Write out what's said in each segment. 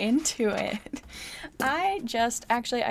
into it. I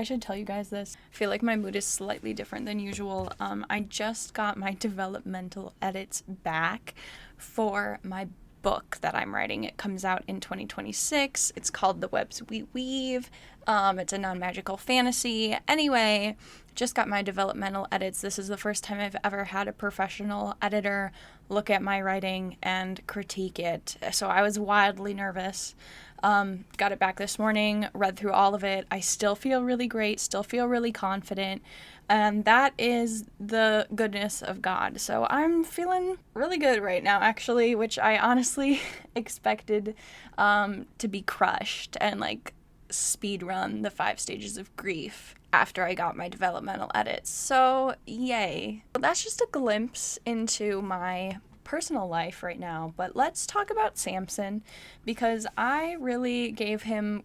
should tell you guys this. I feel like my mood is slightly different than usual. I just got my developmental edits back for my book that I'm writing. It comes out in 2026. It's called The Webs We Weave. It's a non-magical fantasy. Anyway, just got my developmental edits. This is the first time I've ever had a professional editor look at my writing and critique it. So I was wildly nervous. Got it back this morning, read through all of it. I still feel really great, still feel really confident. And that is the goodness of God. So I'm feeling really good right now, actually, which I honestly expected to be crushed and like speed run the 5 stages of grief after I got my developmental edits. So yay. That's just a glimpse into my personal life right now, but let's talk about Samson, because I really gave him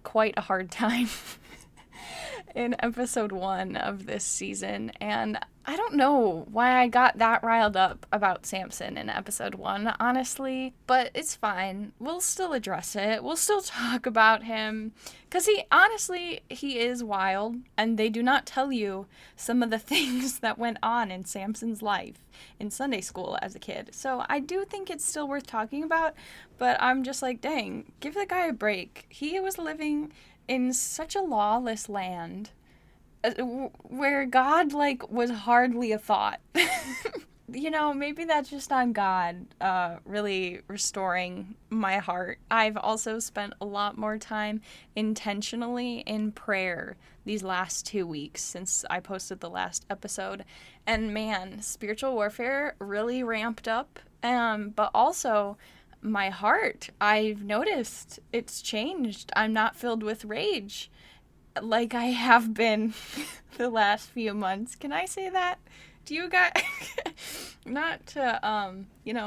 quite a hard time in episode 1 of this season, and I don't know why I got that riled up about Samson in episode 1, honestly, but it's fine. We'll still address it. We'll still talk about him, because he is wild, and they do not tell you some of the things that went on in Samson's life in Sunday school as a kid. So I do think it's still worth talking about, but I'm just like, dang, give the guy a break. He was living in such a lawless land where God, was hardly a thought. Maybe that's just on God really restoring my heart. I've also spent a lot more time intentionally in prayer these last 2 weeks since I posted the last episode. And man, spiritual warfare really ramped up. But also my heart, I've noticed it's changed. I'm not filled with rage like I have been the last few months. Can I say that? Do you guys, not to,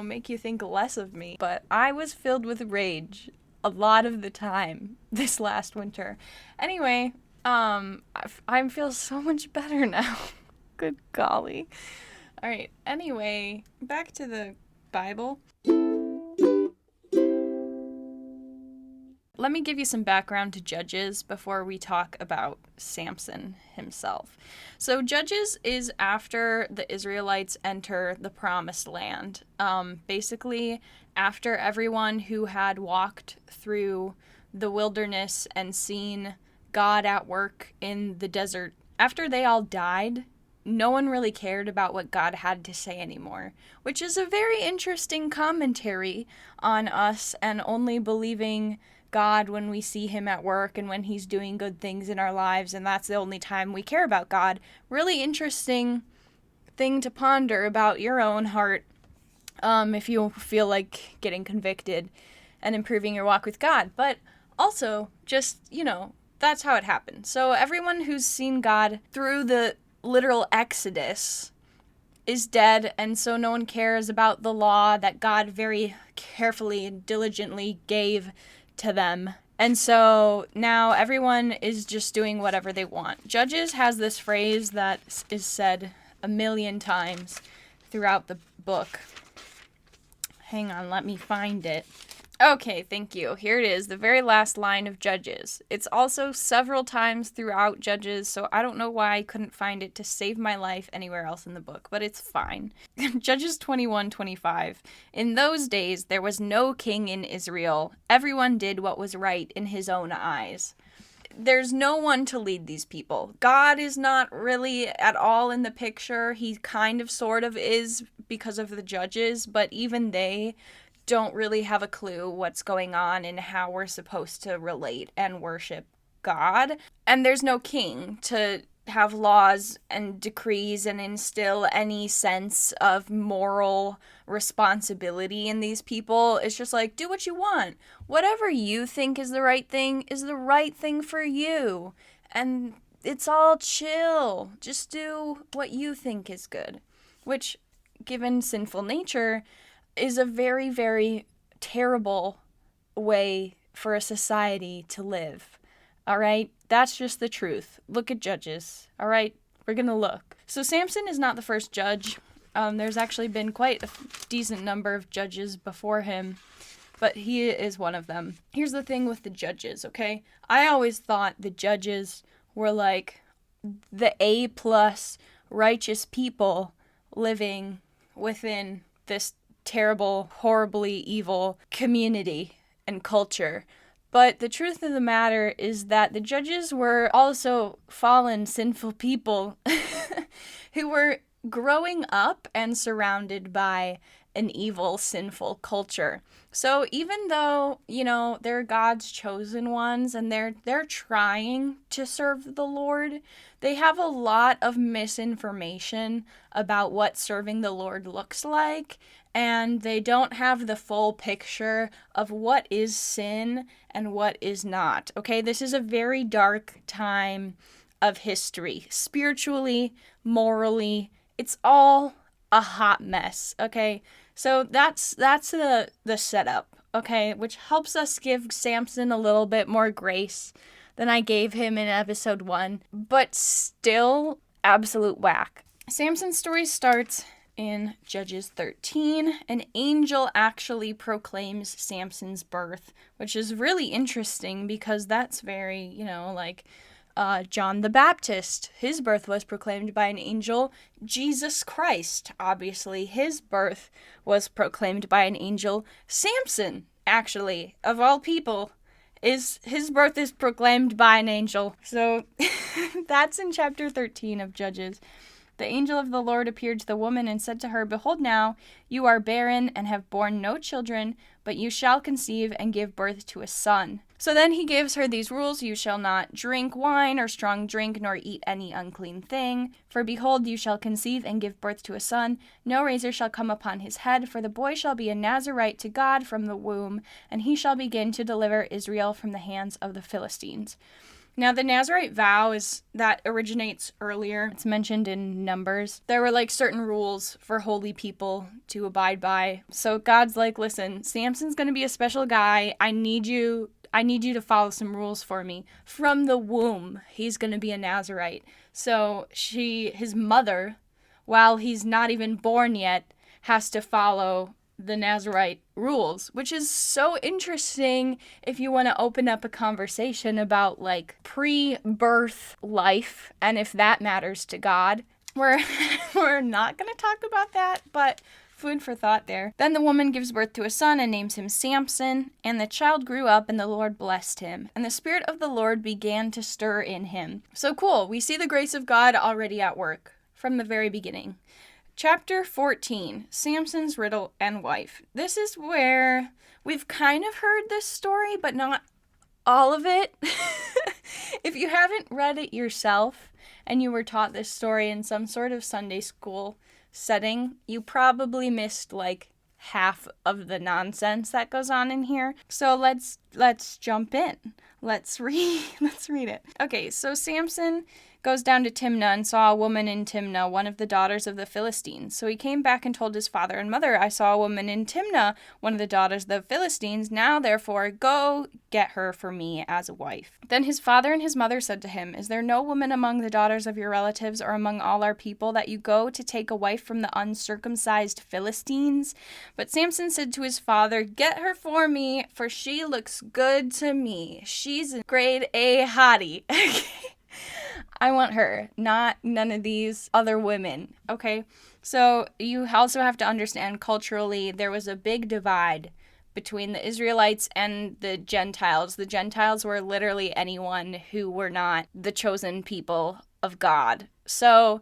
make you think less of me, but I was filled with rage a lot of the time this last winter. Anyway, I feel so much better now. Good golly. All right. Anyway, back to the Bible. Let me give you some background to Judges before we talk about Samson himself. So Judges is after the Israelites enter the Promised Land. Basically, after everyone who had walked through the wilderness and seen God at work in the desert, after they all died, no one really cared about what God had to say anymore, which is a very interesting commentary on us and only believing God when we see him at work and when he's doing good things in our lives, and that's the only time we care about God. Really interesting thing to ponder about your own heart if you feel like getting convicted and improving your walk with God. But also, just, that's how it happened. So everyone who's seen God through the literal Exodus is dead, and so no one cares about the law that God very carefully and diligently gave to them. And so now everyone is just doing whatever they want. Judges has this phrase that is said a million times throughout the book. Hang on, let me find it. Okay, thank you. Here it is, the very last line of Judges. It's also several times throughout Judges, so I don't know why I couldn't find it to save my life anywhere else in the book, but it's fine. Judges 21:25. In those days, there was no king in Israel. Everyone did what was right in his own eyes. There's no one to lead these people. God is not really at all in the picture. He kind of sort of is because of the judges, but even they don't really have a clue what's going on and how we're supposed to relate and worship God. And there's no king to have laws and decrees and instill any sense of moral responsibility in these people. It's just like, do what you want. Whatever you think is the right thing for you. And it's all chill. Just do what you think is good. Which, given sinful nature, is a very, very terrible way for a society to live. All right? That's just the truth. Look at Judges. All right? We're going to look. So Samson is not the first judge. There's actually been quite a decent number of judges before him. but he is one of them. Here's the thing with the judges, okay? I always thought the judges were like the A+ righteous people living within this terrible, horribly evil community and culture. But the truth of the matter is that the judges were also fallen, sinful people who were growing up and surrounded by an evil, sinful culture. So even though, they're God's chosen ones and they're trying to serve the Lord, they have a lot of misinformation about what serving the Lord looks like, and they don't have the full picture of what is sin and what is not. Okay, this is a very dark time of history. Spiritually, morally, it's all a hot mess, okay? So that's the setup, okay? Which helps us give Samson a little bit more grace than I gave him in episode 1, but still absolute whack. Samson's story starts in Judges 13. An angel actually proclaims Samson's birth, which is really interesting because that's very, John the Baptist, his birth was proclaimed by an angel. Jesus Christ, obviously, his birth was proclaimed by an angel. Samson, actually, of all people, his birth is proclaimed by an angel. So that's in chapter 13 of Judges. The angel of the Lord appeared to the woman and said to her, "Behold now, you are barren and have borne no children, but you shall conceive and give birth to a son." So then he gives her these rules: "You shall not drink wine or strong drink, nor eat any unclean thing. For behold, you shall conceive and give birth to a son. No razor shall come upon his head, for the boy shall be a Nazarite to God from the womb, and he shall begin to deliver Israel from the hands of the Philistines." Now, the Nazarite vow that originates earlier. It's mentioned in Numbers. There were certain rules for holy people to abide by. So God's like, listen, Samson's going to be a special guy. I need you to follow some rules for me. From the womb, he's going to be a Nazarite. So his mother, while he's not even born yet, has to follow the Nazarite rules, which is so interesting if you want to open up a conversation about pre-birth life and if that matters to God. We're not going to talk about that, but food for thought there. Then the woman gives birth to a son and names him Samson, and the child grew up and the Lord blessed him, and the Spirit of the Lord began to stir in him. So cool. We see the grace of God already at work from the very beginning. Chapter 14, Samson's riddle and wife. This is where we've kind of heard this story, but not all of it. If you haven't read it yourself and you were taught this story in some sort of Sunday school setting, you probably missed half of the nonsense that goes on in here. So let's jump in. Let's read it. Okay, so Samson goes down to Timnah and saw a woman in Timnah, one of the daughters of the Philistines. So he came back and told his father and mother, "I saw a woman in Timnah, one of the daughters of the Philistines. Now, therefore, go get her for me as a wife." Then his father and his mother said to him, "Is there no woman among the daughters of your relatives or among all our people that you go to take a wife from the uncircumcised Philistines?" But Samson said to his father, "Get her for me, for she looks good to me. She's a grade A hottie." I want her, not none of these other women, okay? So you also have to understand culturally there was a big divide between the Israelites and the Gentiles. The Gentiles were literally anyone who were not the chosen people of God. So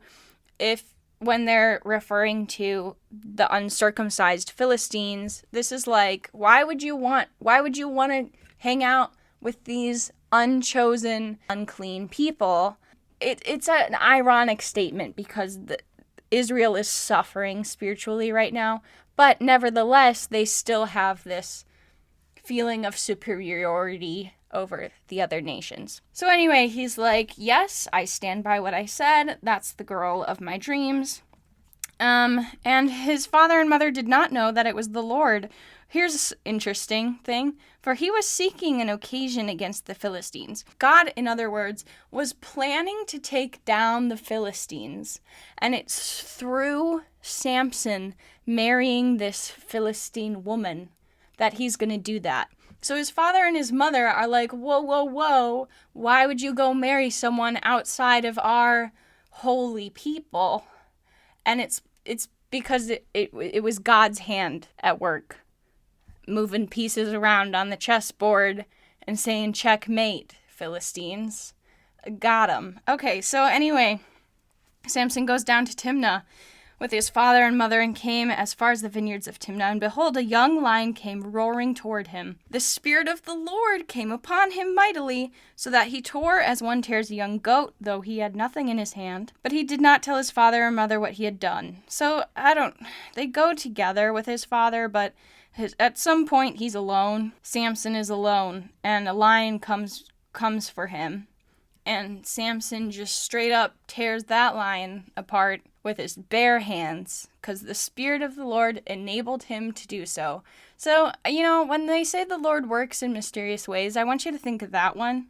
when they're referring to the uncircumcised Philistines, this is why would you want to hang out with these unchosen, unclean people? It's an ironic statement because Israel is suffering spiritually right now, but nevertheless, they still have this feeling of superiority over the other nations. So anyway, he's like, "Yes, I stand by what I said. That's the girl of my dreams." And his father and mother did not know that it was the Lord. Here's an interesting thing, for he was seeking an occasion against the Philistines. God, in other words, was planning to take down the Philistines, and it's through Samson marrying this Philistine woman that he's going to do that. So his father and his mother are like, whoa, whoa, whoa, why would you go marry someone outside of our holy people? And it's because it was God's hand at work, moving pieces around on the chessboard and saying, checkmate, Philistines. Got him. Okay, so anyway, Samson goes down to Timnah with his father and mother and came as far as the vineyards of Timnah. And behold, a young lion came roaring toward him. The Spirit of the Lord came upon him mightily, so that he tore as one tears a young goat, though he had nothing in his hand. But he did not tell his father or mother what he had done. So, they go together with his father, but at some point he's alone. Samson is alone, and a lion comes for him. And Samson just straight up tears that lion apart with his bare hands, because the Spirit of the Lord enabled him to do so. So, when they say the Lord works in mysterious ways, I want you to think of that one,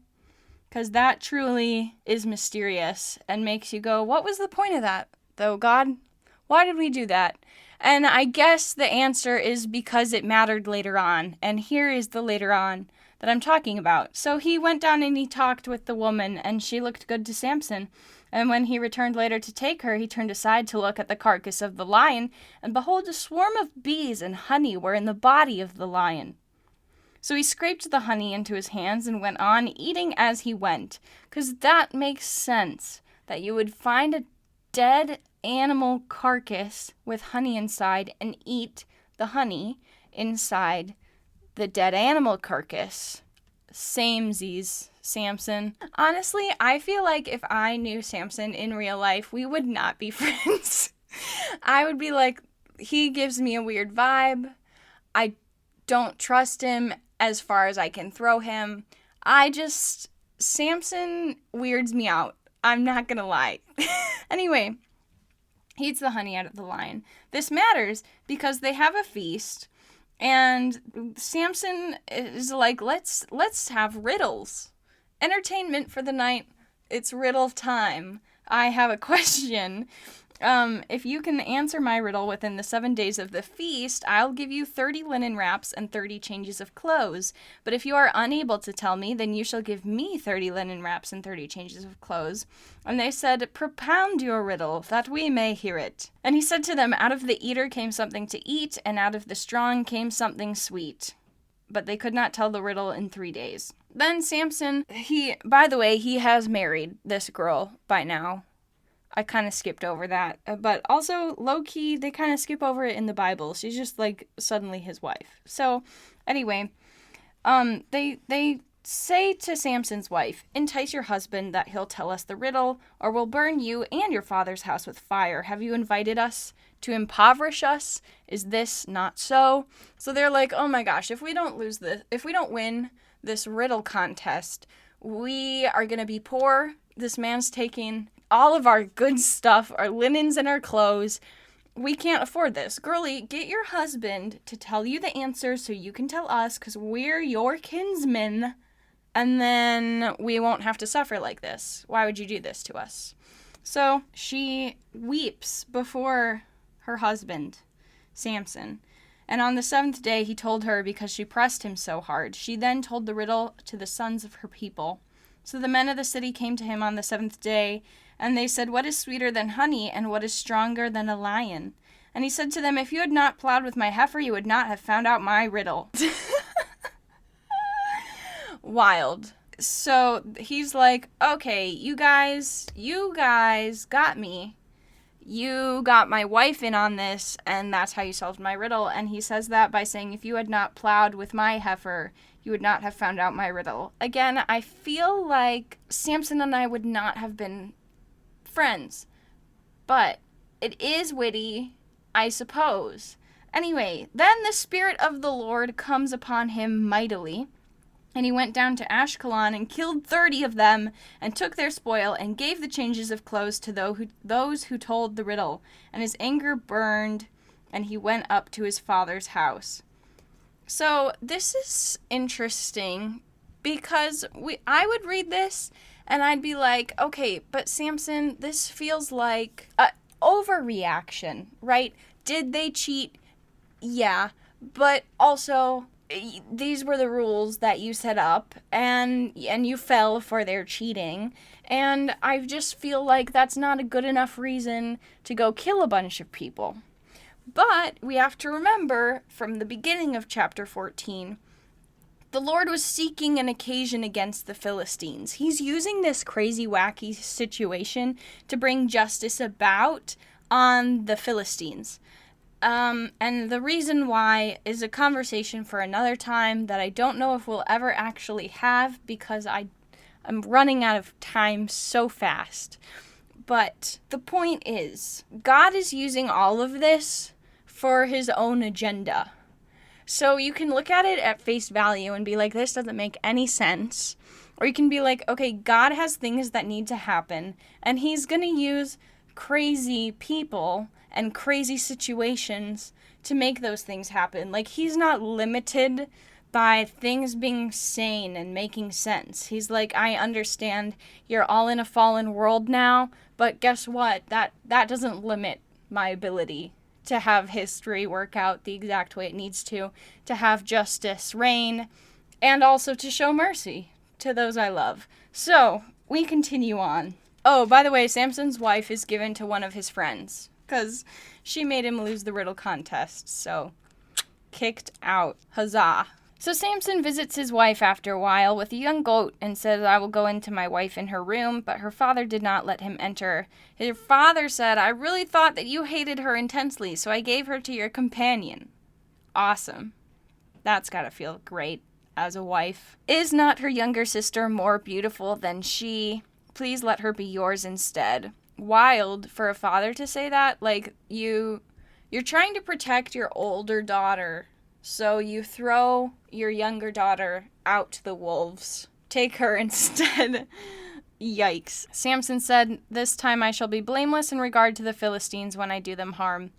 because that truly is mysterious and makes you go, what was the point of that, though, God? Why did we do that? And I guess the answer is because it mattered later on, and here is the later on that I'm talking about. So he went down and he talked with the woman, and she looked good to Samson. And when he returned later to take her, he turned aside to look at the carcass of the lion, and behold, a swarm of bees and honey were in the body of the lion. So he scraped the honey into his hands and went on eating as he went, because that makes sense, that you would find a dead animal carcass with honey inside and eat the honey inside the dead animal carcass. Samesies, Samson. Honestly, I feel like if I knew Samson in real life, we would not be friends. I would be like, he gives me a weird vibe. I don't trust him as far as I can throw him. Samson weirds me out. I'm not gonna lie. Anyway, he eats the honey out of the lion. This matters because they have a feast. And Samson is like, let's have riddles. Entertainment for the night. It's riddle time. I have a question. If you can answer my riddle within the 7 days of the feast, I'll give you 30 linen wraps and 30 changes of clothes. But if you are unable to tell me, then you shall give me 30 linen wraps and 30 changes of clothes. And they said, propound your riddle, that we may hear it. And he said to them, out of the eater came something to eat, and out of the strong came something sweet. But they could not tell the riddle in 3 days. Then Samson, by the way, he has married this girl by now. I kind of skipped over that. But also, low-key, they kind of skip over it in the Bible. She's just, suddenly his wife. So, anyway, they say to Samson's wife, entice your husband that he'll tell us the riddle, or we'll burn you and your father's house with fire. Have you invited us to impoverish us? Is this not so? So they're like, oh my gosh, if we don't win this riddle contest, we are going to be poor. This man's taking all of our good stuff, our linens and our clothes. We can't afford this. Girlie, get your husband to tell you the answer so you can tell us, because we're your kinsmen, and then we won't have to suffer like this. Why would you do this to us? So she weeps before her husband, Samson. And on the 7th day he told her because she pressed him so hard. She then told the riddle to the sons of her people. So the men of the city came to him on the 7th day, and they said, what is sweeter than honey, and what is stronger than a lion? And he said to them, if you had not plowed with my heifer, you would not have found out my riddle. Wild. So he's like, okay, you guys got me. You got my wife in on this, and that's how you solved my riddle. And he says that by saying, if you had not plowed with my heifer, you would not have found out my riddle. Again, I feel like Samson and I would not have been friends, but it is witty, I suppose. Anyway, then the Spirit of the Lord comes upon him mightily, and he went down to Ashkelon and killed 30 of them, and took their spoil, and gave the changes of clothes to those who told the riddle. And his anger burned, and he went up to his father's house. So this is interesting, because I would read this, and I'd be like, okay, but Samson, this feels like an overreaction, right? Did they cheat? Yeah. But also, these were the rules that you set up, and you fell for their cheating. And I just feel like that's not a good enough reason to go kill a bunch of people. But we have to remember from the beginning of chapter 14, the Lord was seeking an occasion against the Philistines. He's using this crazy, wacky situation to bring justice about on the Philistines. And the reason why is a conversation for another time that I don't know if we'll ever actually have, because I'm running out of time so fast. But the point is, God is using all of this for his own agenda. So you can look at it at face value and be like, this doesn't make any sense. Or you can be like, okay, God has things that need to happen, and he's going to use crazy people and crazy situations to make those things happen. Like, he's not limited by things being sane and making sense. He's like, I understand you're all in a fallen world now, but guess what? That doesn't limit my ability to have history work out the exact way it needs to have justice reign, and also to show mercy to those I love. So, we continue on. Oh, by the way, Samson's wife is given to one of his friends, because she made him lose the riddle contest, so kicked out. Huzzah. So Samson visits his wife after a while with a young goat and says, I will go into my wife in her room, but her father did not let him enter. His father said, I really thought that you hated her intensely, so I gave her to your companion. Awesome. That's gotta feel great as a wife. Is not her younger sister more beautiful than she? Please let her be yours instead. Wild for a father to say that. Like, you're trying to protect your older daughter, so you throw your younger daughter out to the wolves. Take her instead. Yikes. Samson said, this time I shall be blameless in regard to the Philistines when I do them harm.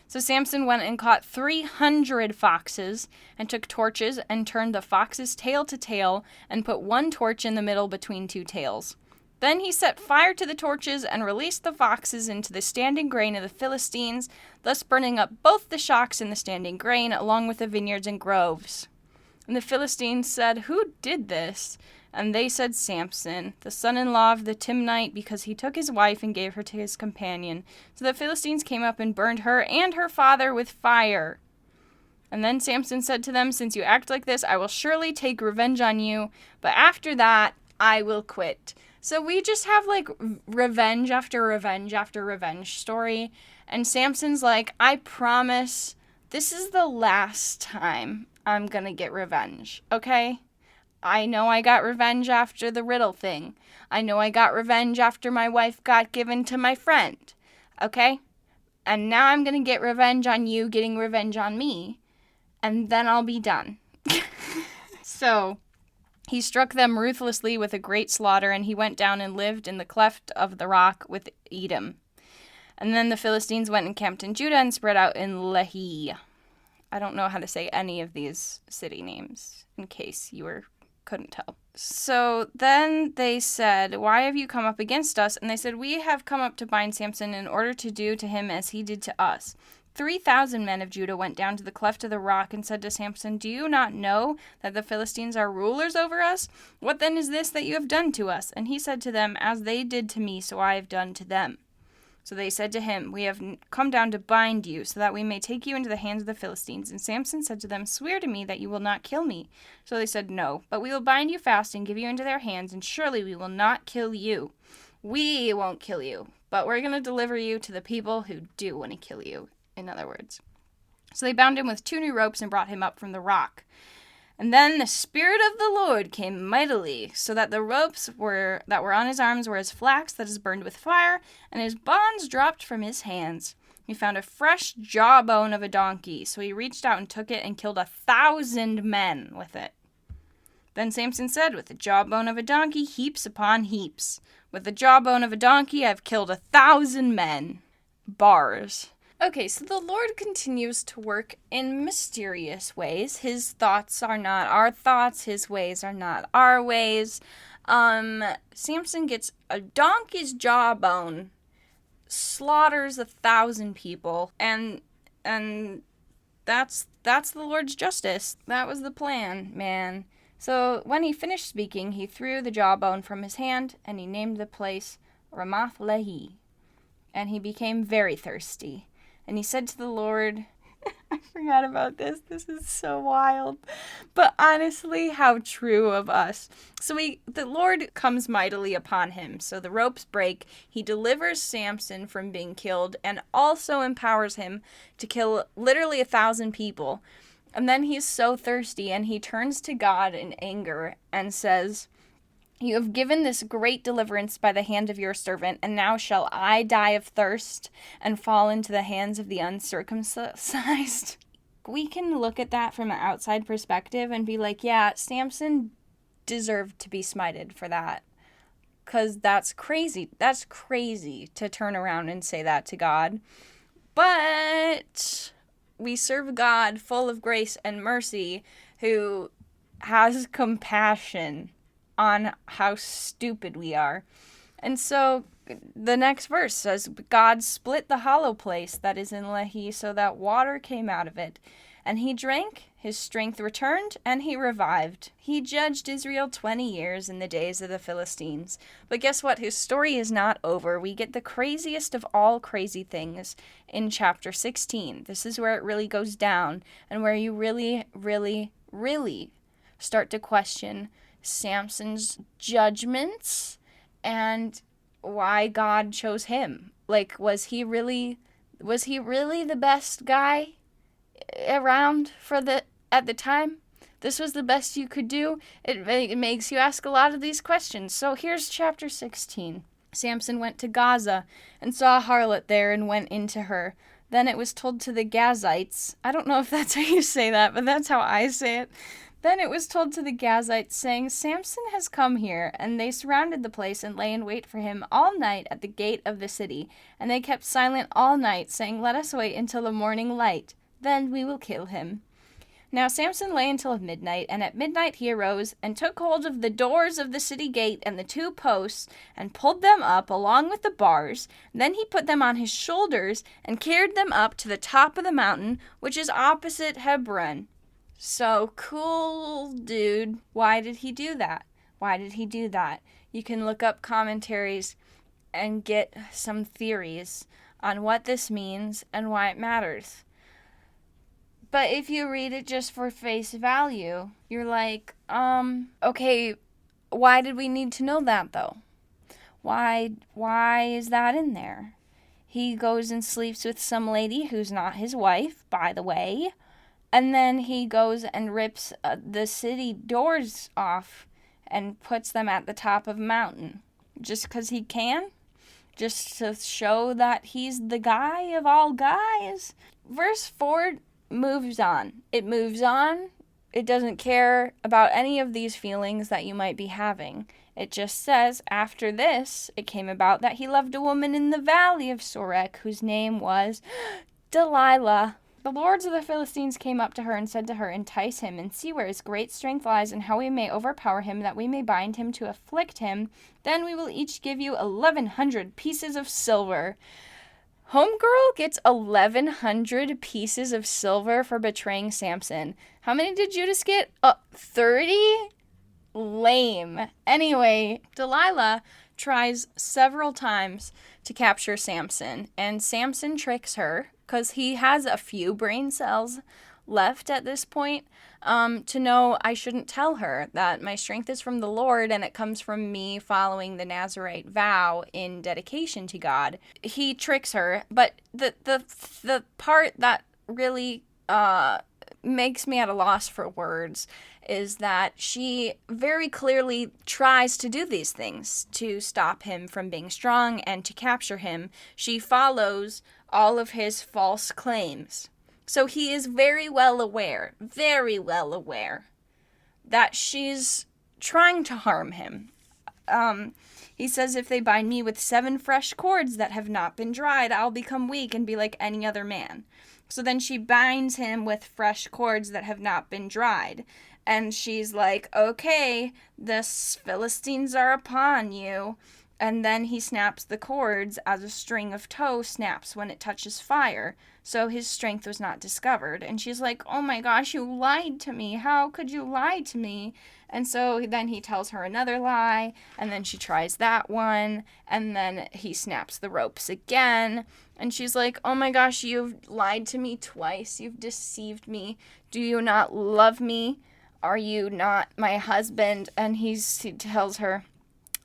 So Samson went and caught 300 foxes, and took torches and turned the foxes tail to tail, and put one torch in the middle between two tails. Then he set fire to the torches and released the foxes into the standing grain of the Philistines, thus burning up both the shocks in the standing grain, along with the vineyards and groves. And the Philistines said, who did this? And they said, Samson, the son-in-law of the Timnite, because he took his wife and gave her to his companion. So the Philistines came up and burned her and her father with fire. And then Samson said to them, since you act like this, I will surely take revenge on you, but after that, I will quit. So we just have, like, revenge after revenge after revenge story. And Samson's like, I promise this is the last time I'm gonna get revenge, okay? I know I got revenge after the riddle thing. I know I got revenge after my wife got given to my friend, okay? And now I'm gonna get revenge on you getting revenge on me. And then I'll be done. So he struck them ruthlessly with a great slaughter, and he went down and lived in the cleft of the rock with Edom. And then the Philistines went and camped in Judah and spread out in Lehi. I don't know how to say any of these city names, in case you couldn't tell. So then they said, why have you come up against us? And they said, we have come up to bind Samson in order to do to him as he did to us. 3,000 men of Judah went down to the cleft of the rock and said to Samson, do you not know that the Philistines are rulers over us? What then is this that you have done to us? And he said to them, as they did to me, so I have done to them. So they said to him, we have come down to bind you, so that we may take you into the hands of the Philistines. And Samson said to them, swear to me that you will not kill me. So they said, no, but we will bind you fast and give you into their hands, and surely we will not kill you. We won't kill you, but we're going to deliver you to the people who do want to kill you. In other words. So they bound him with 2 new ropes and brought him up from the rock. And then the Spirit of the Lord came mightily, so that the ropes that were on his arms were as flax that is burned with fire, and his bonds dropped from his hands. He found a fresh jawbone of a donkey, so he reached out and took it and killed 1,000 men with it. Then Samson said, with the jawbone of a donkey, heaps upon heaps. With the jawbone of a donkey, I've killed 1,000 men. Bars. Okay, so the Lord continues to work in mysterious ways. His thoughts are not our thoughts. His ways are not our ways. Samson gets a donkey's jawbone, slaughters 1,000 people, and that's that's the Lord's justice. That was the plan, man. So when he finished speaking, he threw the jawbone from his hand, and he named the place Ramath Lehi. And he became very thirsty. And he said to the Lord, I forgot about this. This is so wild. But honestly, how true of us. So the Lord comes mightily upon him. So the ropes break. He delivers Samson from being killed and also empowers him to kill literally 1,000 people. And then he's so thirsty and he turns to God in anger and says, "You have given this great deliverance by the hand of your servant, and now shall I die of thirst and fall into the hands of the uncircumcised?" We can look at that from an outside perspective and be like, yeah, Samson deserved to be smited for that. Because that's crazy. That's crazy to turn around and say that to God. But we serve God full of grace and mercy who has compassion on how stupid we are. And so the next verse says, God split the hollow place that is in Lehi so that water came out of it. And he drank, his strength returned, and he revived. He judged Israel 20 years in the days of the Philistines. But guess what? His story is not over. We get the craziest of all crazy things in chapter 16. This is where it really goes down and where you really, really, really start to question Samson's judgments and why God chose him. Like, was he really the best guy around at the time? This was the best you could do? It makes you ask a lot of these questions. So here's chapter 16. Samson went to Gaza and saw a harlot there and went into her. Then it was told to the Gazites. I don't know if that's how you say that, but that's how I say it. Then it was told to the Gazites, saying, Samson has come here. And they surrounded the place and lay in wait for him all night at the gate of the city. And they kept silent all night, saying, Let us wait until the morning light. Then we will kill him. Now Samson lay until midnight, and at midnight he arose, and took hold of the doors of the city gate and the 2 posts, and pulled them up along with the bars. Then he put them on his shoulders, and carried them up to the top of the mountain, which is opposite Hebron. So cool, dude. Why did he do that? Why did he do that? You can look up commentaries and get some theories on what this means and why it matters. But if you read it just for face value, you're like, okay, why did we need to know that though? Why is that in there? He goes and sleeps with some lady who's not his wife, by the way. And then he goes and rips the city doors off and puts them at the top of a mountain. Just because he can? Just to show that he's the guy of all guys? Verse 4 moves on. It moves on. It doesn't care about any of these feelings that you might be having. It just says, after this, it came about that he loved a woman in the valley of Sorek, whose name was Delilah. The lords of the Philistines came up to her and said to her, Entice him, and see where his great strength lies, and how we may overpower him, that we may bind him to afflict him. Then we will each give you 1,100 pieces of silver. Homegirl gets 1,100 pieces of silver for betraying Samson. How many did Judas get? 30? Lame. Anyway, Delilah tries several times to capture Samson, and Samson tricks her, because he has a few brain cells left at this point, to know I shouldn't tell her that my strength is from the Lord and it comes from me following the Nazirite vow in dedication to God. He tricks her, but the part that really makes me at a loss for words is that she very clearly tries to do these things to stop him from being strong and to capture him. She follows all of his false claims. So he is very well aware that she's trying to harm him. He says, if they bind me with 7 fresh cords that have not been dried, I'll become weak and be like any other man. So then she binds him with fresh cords that have not been dried. And she's like, okay, the Philistines are upon you. And then he snaps the cords as a string of tow snaps when it touches fire. So his strength was not discovered. And she's like, oh my gosh, you lied to me. How could you lie to me? And so then he tells her another lie. And then she tries that one. And then he snaps the ropes again. And she's like, oh my gosh, you've lied to me twice. You've deceived me. Do you not love me? Are you not my husband? And he tells her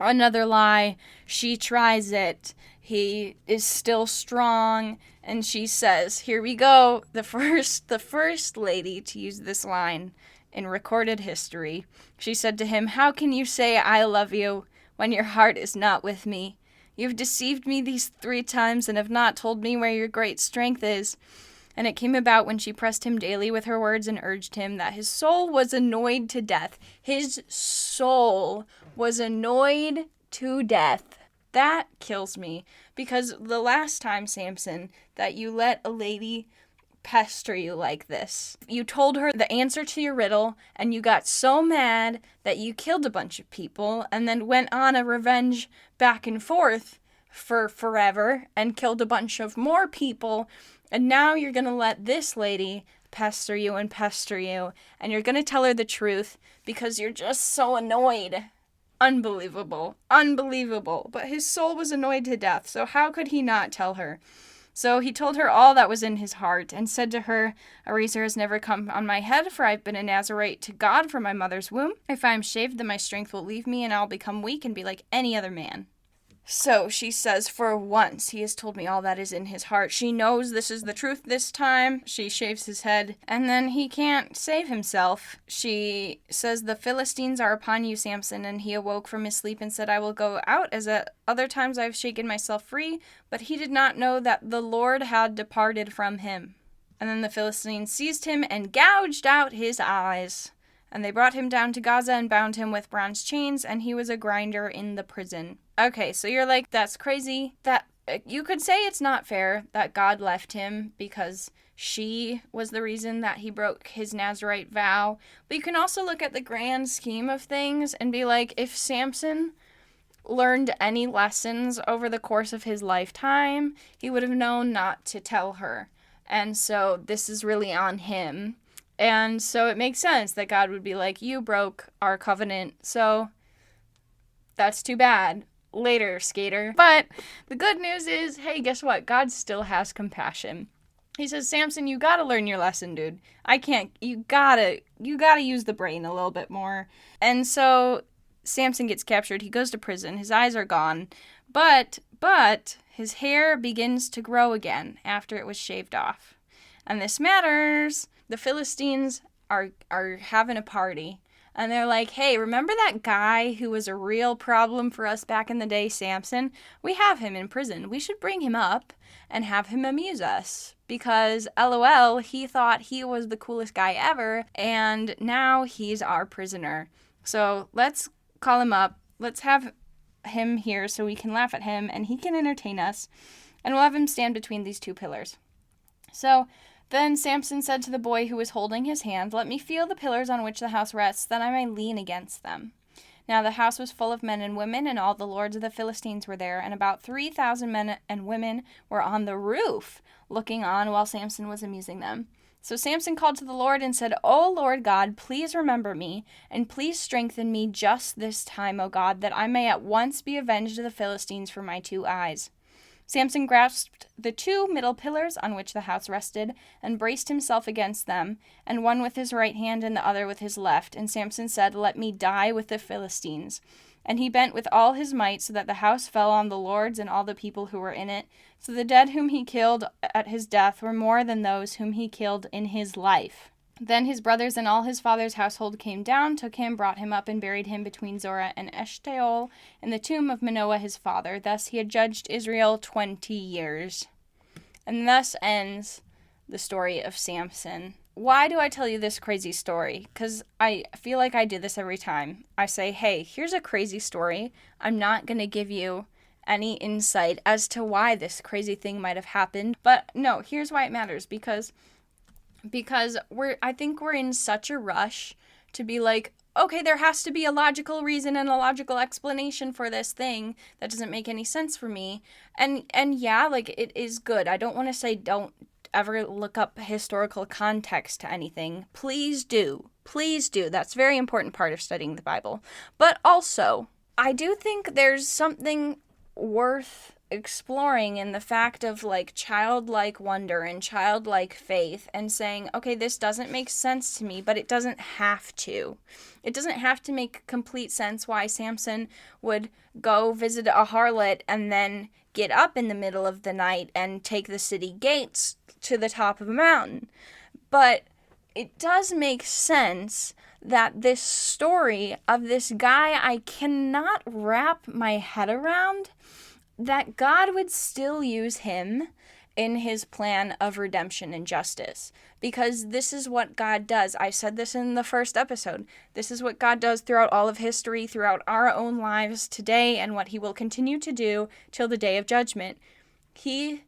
another lie. She tries it. He is still strong. And she says, here we go. The first lady to use this line in recorded history. She said to him, how can you say I love you when your heart is not with me? You've deceived me these 3 times and have not told me where your great strength is. And it came about when she pressed him daily with her words and urged him that his soul was annoyed to death. His soul was annoyed to death. That kills me. Because the last time, Samson, that you let a lady pester you like this, you told her the answer to your riddle, and you got so mad that you killed a bunch of people, and then went on a revenge back and forth for forever, and killed a bunch of more people, and now you're gonna let this lady pester you, and you're gonna tell her the truth, because you're just so annoyed. Unbelievable. But his soul was annoyed to death, so how could he not tell her? So he told her all that was in his heart, and said to her, a razor has never come on my head, for I've been a Nazarite to God from my mother's womb. If I am shaved, then my strength will leave me, and I'll become weak and be like any other man. So she says, for once he has told me all that is in his heart. She knows this is the truth this time. She shaves his head, and then he can't save himself. She says, the Philistines are upon you, Samson. And he awoke from his sleep and said, I will go out, as at other times I have shaken myself free. But he did not know that the Lord had departed from him. And then the Philistines seized him and gouged out his eyes. And they brought him down to Gaza and bound him with bronze chains, and he was a grinder in the prison. Okay, so you're like, that's crazy. That you could say it's not fair that God left him because she was the reason that he broke his Nazarite vow. But you can also look at the grand scheme of things and be like, if Samson learned any lessons over the course of his lifetime, he would have known not to tell her. And so this is really on him. And so it makes sense that God would be like, you broke our covenant, so that's too bad. Later, skater. But the good news is, hey, guess what? God still has compassion. He says, Samson, you gotta learn your lesson, dude. You gotta use the brain a little bit more. And so Samson gets captured. He goes to prison. His eyes are gone. But his hair begins to grow again after it was shaved off. And this matters. The Philistines are having a party. And they're like, hey, remember that guy who was a real problem for us back in the day, Samson? We have him in prison. We should bring him up and have him amuse us. Because, LOL, he thought he was the coolest guy ever, and now he's our prisoner. So let's call him up. Let's have him here so we can laugh at him, and he can entertain us. And we'll have him stand between these 2 pillars. So then Samson said to the boy who was holding his hand, let me feel the pillars on which the house rests, that I may lean against them. Now the house was full of men and women, and all the lords of the Philistines were there, and about 3,000 men and women were on the roof, looking on while Samson was amusing them. So Samson called to the Lord and said, O Lord God, please remember me, and please strengthen me just this time, O God, that I may at once be avenged of the Philistines for my 2 eyes. Samson grasped the 2 middle pillars on which the house rested, and braced himself against them, and one with his right hand and the other with his left. And Samson said, let me die with the Philistines. And he bent with all his might, so that the house fell on the lords and all the people who were in it. So the dead whom he killed at his death were more than those whom he killed in his life. Then his brothers and all his father's household came down, took him, brought him up, and buried him between Zorah and Eshtaol in the tomb of Manoah his father. Thus he had judged Israel 20 years. And thus ends the story of Samson. Why do I tell you this crazy story? Because I feel like I do this every time. I say, hey, here's a crazy story. I'm not going to give you any insight as to why this crazy thing might have happened. But no, here's why it matters. Because I think we're in such a rush to be like, okay, there has to be a logical reason and a logical explanation for this thing that doesn't make any sense for me. And yeah, like, it is good. I don't want to say don't ever look up historical context to anything. Please do. Please do. That's a very important part of studying the Bible. But also, I do think there's something worth exploring in the fact of, like, childlike wonder and childlike faith, and saying, okay, this doesn't make sense to me, but it doesn't have to. It doesn't have to make complete sense why Samson would go visit a harlot and then get up in the middle of the night and take the city gates to the top of a mountain. But it does make sense that this story of this guy I cannot wrap my head around, that God would still use him in his plan of redemption and justice. Because this is what God does. I said this in the first episode. This is what God does throughout all of history, throughout our own lives today, and what he will continue to do till the day of judgment. He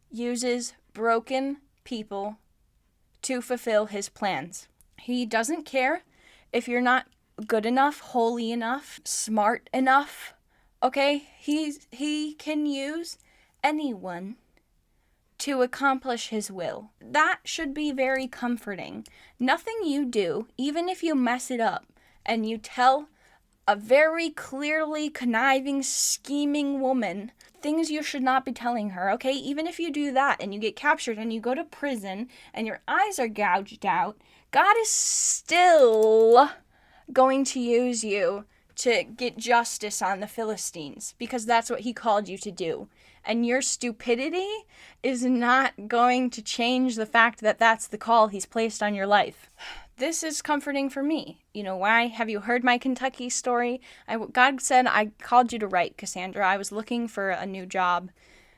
uses broken people to fulfill his plans. He doesn't care if you're not good enough, holy enough, smart enough. Okay, he can use anyone to accomplish his will. That should be very comforting. Nothing you do, even if you mess it up, and you tell a very clearly conniving, scheming woman things you should not be telling her, okay? Even if you do that and you get captured and you go to prison and your eyes are gouged out, God is still going to use you to get justice on the Philistines, because that's what he called you to do. And your stupidity is not going to change the fact that that's the call he's placed on your life. This is comforting for me. You know why? Have you heard my Kentucky story? God said, I called you to write, Cassandra. I was looking for a new job.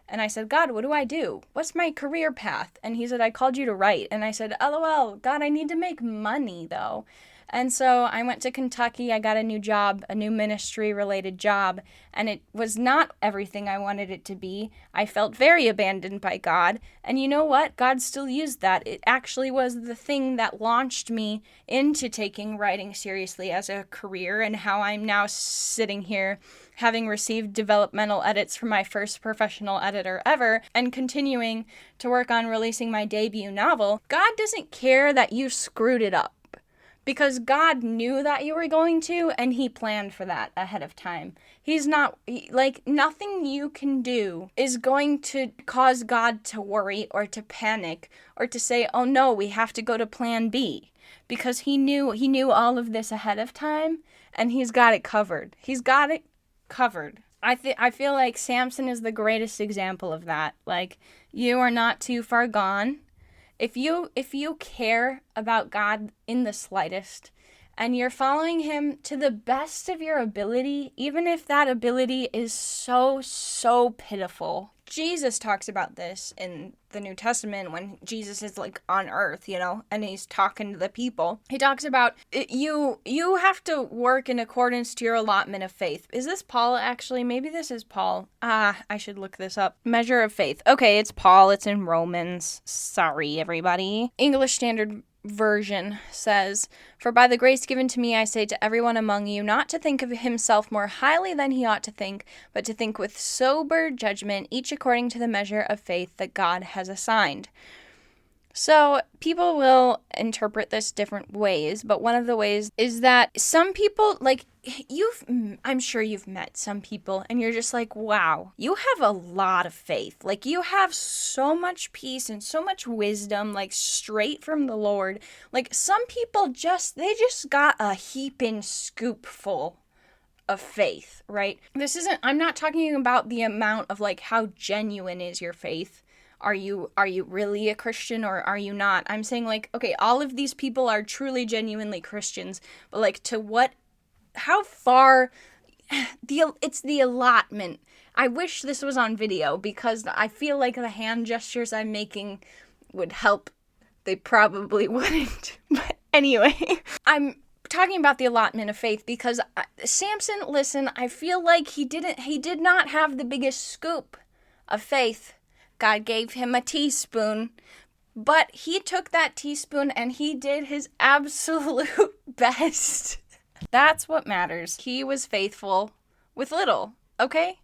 And I said, God, what do I do? What's my career path? And he said, I called you to write. And I said, LOL, God, I need to make money, though. And so I went to Kentucky. I got a new job, a new ministry-related job, and it was not everything I wanted it to be. I felt very abandoned by God, and you know what? God still used that. It actually was the thing that launched me into taking writing seriously as a career, and how I'm now sitting here having received developmental edits from my first professional editor ever, and continuing to work on releasing my debut novel. God doesn't care that you screwed it up, because God knew that you were going to, and he planned for that ahead of time. He's not, nothing you can do is going to cause God to worry or to panic or to say, oh no, we have to go to plan B. Because he knew all of this ahead of time, and he's got it covered. He's got it covered. I feel like Samson is the greatest example of that. Like, you are not too far gone. If you care about God in the slightest, and you're following him to the best of your ability, even if that ability is so pitiful. Jesus talks about this in the New Testament when Jesus is like on earth, and he's talking to the people. He talks about you have to work in accordance to your allotment of faith. Is this Paul actually? Maybe this is Paul. I should look this up. Measure of faith. Okay, it's Paul. It's in Romans. Sorry, everybody. English Standard Version says, "For by the grace given to me, I say to everyone among you, not to think of himself more highly than he ought to think, but to think with sober judgment, each according to the measure of faith that God has assigned." So people will interpret this different ways, but one of the ways is that some people, I'm sure you've met some people and you're just like, wow, you have a lot of faith. Like, you have so much peace and so much wisdom, like straight from the Lord. Like, some people they just got a heaping scoop full of faith, right? I'm not talking about the amount of like how genuine is your faith. Are you really a Christian or are you not? I'm saying, like, okay, all of these people are truly genuinely Christians, but like how far it's the allotment. I wish this was on video because I feel like the hand gestures I'm making would help. They probably wouldn't. But anyway, I'm talking about the allotment of faith because Samson, listen, I feel like he did not have the biggest scoop of faith. God gave him a teaspoon, but he took that teaspoon and he did his absolute best That's what matters. He was faithful with little, okay?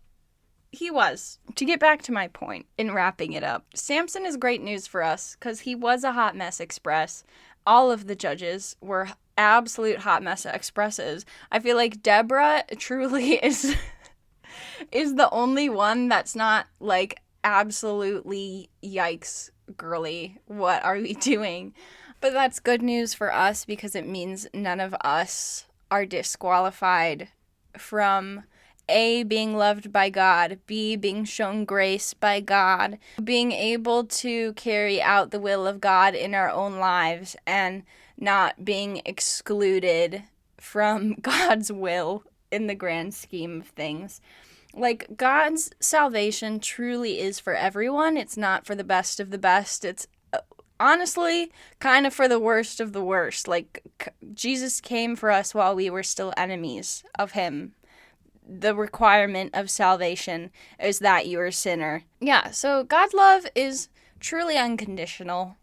He was. To get back to my point in wrapping it up, Samson is great news for us because he was a hot mess express. All of the judges were absolute hot mess expresses. I feel like Deborah truly is the only one that's not like absolutely yikes, girly. What are we doing? But that's good news for us because it means none of us are disqualified from A, being loved by God, B, being shown grace by God, being able to carry out the will of God in our own lives and not being excluded from God's will in the grand scheme of things. Like, God's salvation truly is for everyone. It's not for the best of the best. It's honestly kind of for the worst of the worst. Like, Jesus came for us while we were still enemies of him. The requirement of salvation is that you're a sinner. Yeah, so God's love is truly unconditional.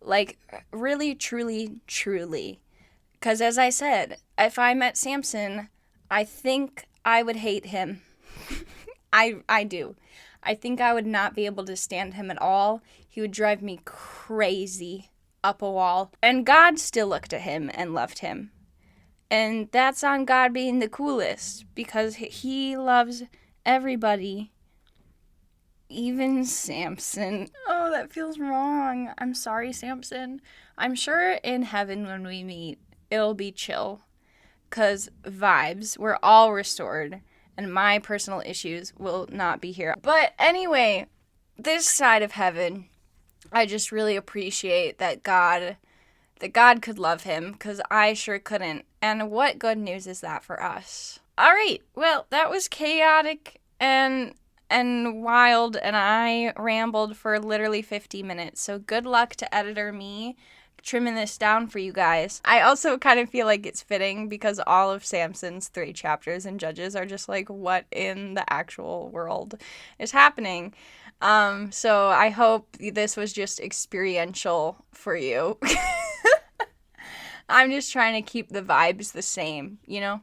Like, really, truly, truly. Because as I said, if I met Samson, I think I would hate him. I do. I think I would not be able to stand him at all. He would drive me crazy up a wall. And God still looked at him and loved him. And that's on God being the coolest, because he loves everybody, even Samson. Oh, that feels wrong. I'm sorry, Samson. I'm sure in heaven when we meet, it'll be chill, because vibes, we're all restored, and my personal issues will not be here. But anyway, this side of heaven, I just really appreciate that God could love him, because I sure couldn't. And what good news is that for us? All right, well, that was chaotic and wild, and I rambled for literally 50 minutes. So good luck to editor me trimming this down for you guys. I also kind of feel like it's fitting because all of Samson's 3 chapters in Judges are just like, what in the actual world is happening? So I hope this was just experiential for you. I'm just trying to keep the vibes the same, you know?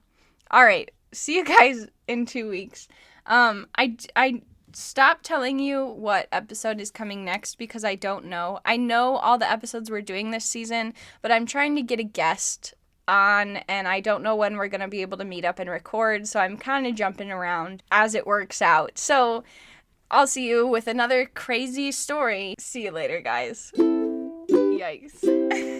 All right. See you guys in 2 weeks. I stopped telling you what episode is coming next because I don't know. I know all the episodes we're doing this season, but I'm trying to get a guest on, and I don't know when we're going to be able to meet up and record, so I'm kind of jumping around as it works out. So I'll see you with another crazy story. See you later, guys. Yikes.